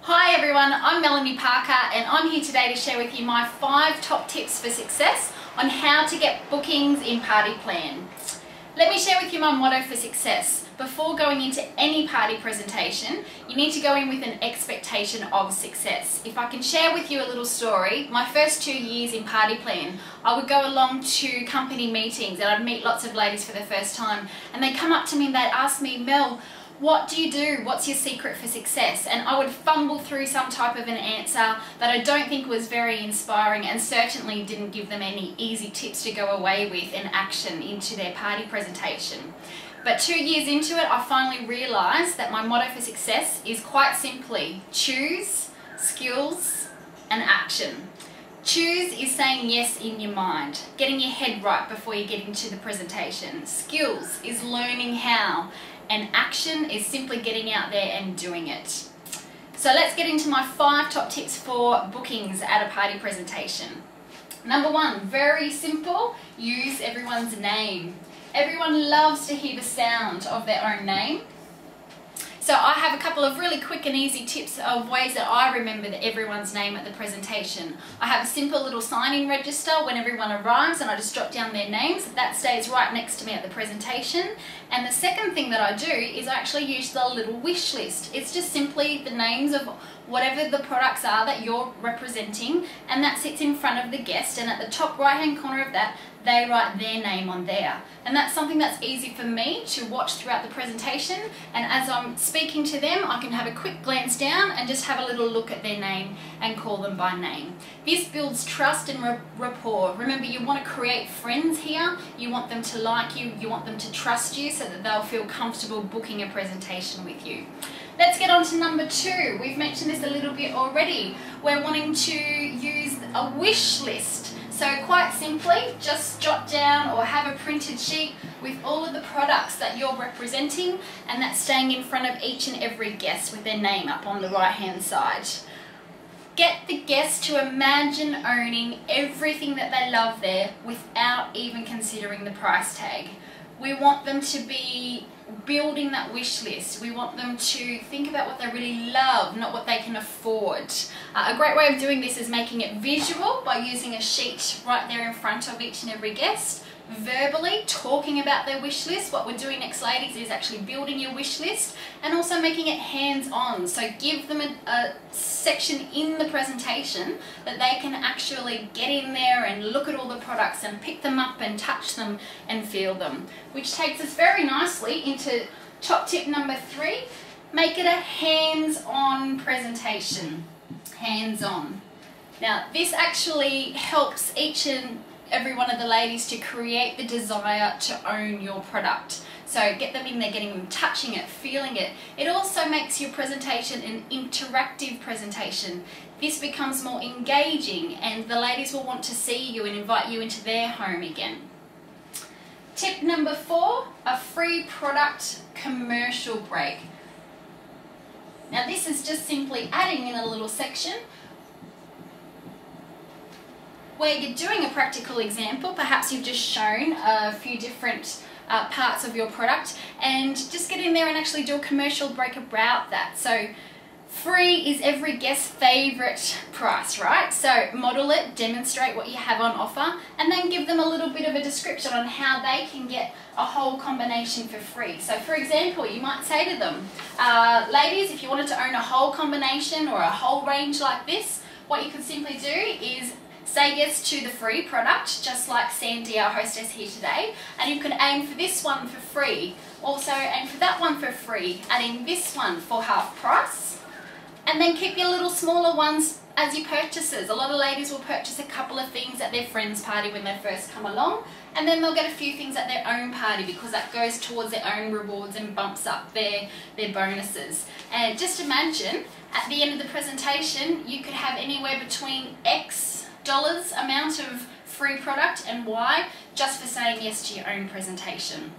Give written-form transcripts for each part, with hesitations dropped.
Hi everyone, I'm Melanie Parker and I'm here today to share with you my 5 top tips for success on how to get bookings in Party Plan. Let me share with you my motto for success. Before going into any party presentation, you need to go in with an expectation of success. If I can share with you a little story, my first 2 years in Party Plan, I would go along to company meetings and I'd meet lots of ladies for the first time and they'd come up to me and they'd ask me, Mel, what do you do? What's your secret for success? And I would fumble through some type of an answer that I don't think was very inspiring and certainly didn't give them any easy tips to go away with in action into their party presentation. But 2 years into it, I finally realised that my motto for success is quite simply choose, skills and action. Choose is saying yes in your mind, getting your head right before you get into the presentation. Skills is learning how, and action is simply getting out there and doing it. So let's get into my 5 top tips for bookings at a party presentation. Number 1, very simple, use everyone's name. Everyone loves to hear the sound of their own name. So I have a couple of really quick and easy tips of ways that I remember everyone's name at the presentation. I have a simple little sign-in register when everyone arrives and I just jot down their names. That stays right next to me at the presentation. And the second thing that I do is I actually use the little wish list. It's just simply the names of whatever the products are that you're representing, and that sits in front of the guest, and at the top right hand corner of that they write their name on there. And that's something that's easy for me to watch throughout the presentation, and as I'm speaking to them I can have a quick glance down and just have a little look at their name and call them by name. This builds trust and rapport. Remember, you want to create friends here. You want them to like you, you want them to trust you so that they'll feel comfortable booking a presentation with you. Let's get on to number 2. We've mentioned this a little bit already. We're wanting to use a wish list. So quite simply, just jot down or have a printed sheet with all of the products that you're representing, and that's staying in front of each and every guest with their name up on the right hand side. Get the guest to imagine owning everything that they love there without even considering the price tag. We want them to be building that wish list. We want them to think about what they really love, not what they can afford. A great way of doing this is making it visual by using a sheet right there in front of each and every guest. Verbally talking about their wish list. What we're doing next, ladies, is actually building your wish list and also making it hands-on. So give them a section in the presentation that they can actually get in there and look at all the products and pick them up and touch them and feel them. Which takes us very nicely into top tip number 3. Make it a hands-on presentation. Hands-on. Now this actually helps each and every one of the ladies to create the desire to own your product. So get them in there, getting them touching it, feeling it. It also makes your presentation an interactive presentation. This becomes more engaging and the ladies will want to see you and invite you into their home again. Tip number 4, a free product commercial break. Now this is just simply adding in a little section where you're doing a practical example. Perhaps you've just shown a few different parts of your product, and just get in there and actually do a commercial break about that. So free is every guest's favourite price, right? So model it, demonstrate what you have on offer, and then give them a little bit of a description on how they can get a whole combination for free. So for example, you might say to them, ladies, if you wanted to own a whole combination or a whole range like this, what you could simply do is say yes to the free product, just like Sandy, our hostess here today, and you can aim for this one for free. Also aim for that one for free, adding this one for half price. And then keep your little smaller ones as your purchases. A lot of ladies will purchase a couple of things at their friend's party when they first come along, and then they'll get a few things at their own party because that goes towards their own rewards and bumps up their bonuses. And just imagine, at the end of the presentation, you could have anywhere between X dollars amount of free product and Y just for saying yes to your own presentation.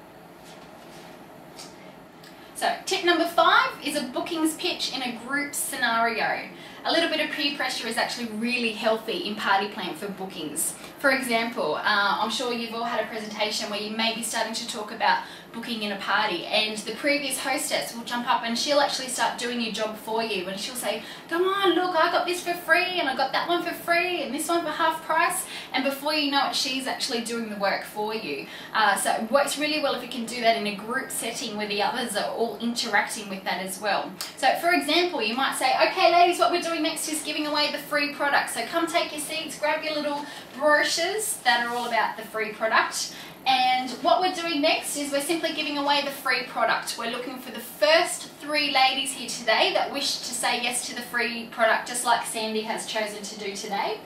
So tip number 5 is a bookings pitch in a group scenario. A little bit of peer pressure is actually really healthy in Party Plan for bookings. For example, I'm sure you've all had a presentation where you may be starting to talk about booking in a party, and the previous hostess will jump up and she'll actually start doing your job for you, and she'll say, come on, look, I got this for free, and I got that one for free, and this one for half price, and before you know it, she's actually doing the work for you. So it works really well if you can do that in a group setting where the others are all interacting with that as well. So for example, you might say, okay ladies, what we're doing next is giving away the free product. So come take your seats, grab your little brochures that are all about the free product. And what we're doing next is we're simply giving away the free product. We're looking for the first 3 ladies here today that wish to say yes to the free product, just like Sandy has chosen to do today.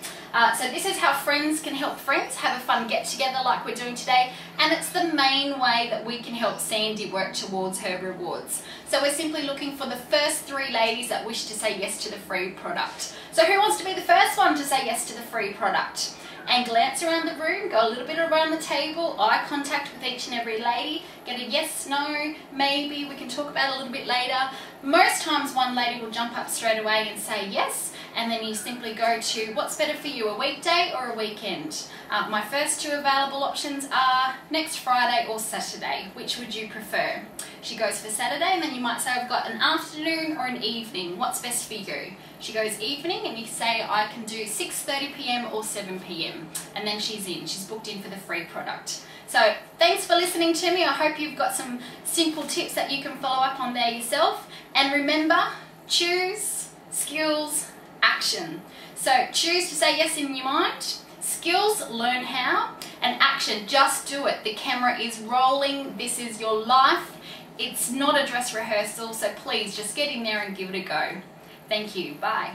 So this is how friends can help friends have a fun get together like we're doing today, and it's the main way that we can help Sandy work towards her rewards. So we're simply looking for the first 3 ladies that wish to say yes to the free product. So who wants to be the first one to say yes to the free product? And glance around the room, go a little bit around the table, eye contact with each and every lady, get a yes, no, maybe, we can talk about it a little bit later. Most times one lady will jump up straight away and say yes, and then you simply go to what's better for you, a weekday or a weekend. My first 2 available options are next Friday or Saturday. Which would you prefer? She goes for Saturday, and then you might say, I've got an afternoon or an evening. What's best for you? She goes evening, and you say, I can do 6:30 p.m. or 7 p.m. And then she's in. She's booked in for the free product. So thanks for listening to me. I hope you've got some simple tips that you can follow up on there yourself. And remember, choose, skills, action. So choose to say yes in your mind, skills, learn how, and action, just do it. The camera is rolling, this is your life. It's not a dress rehearsal, so please just get in there and give it a go. Thank you, bye.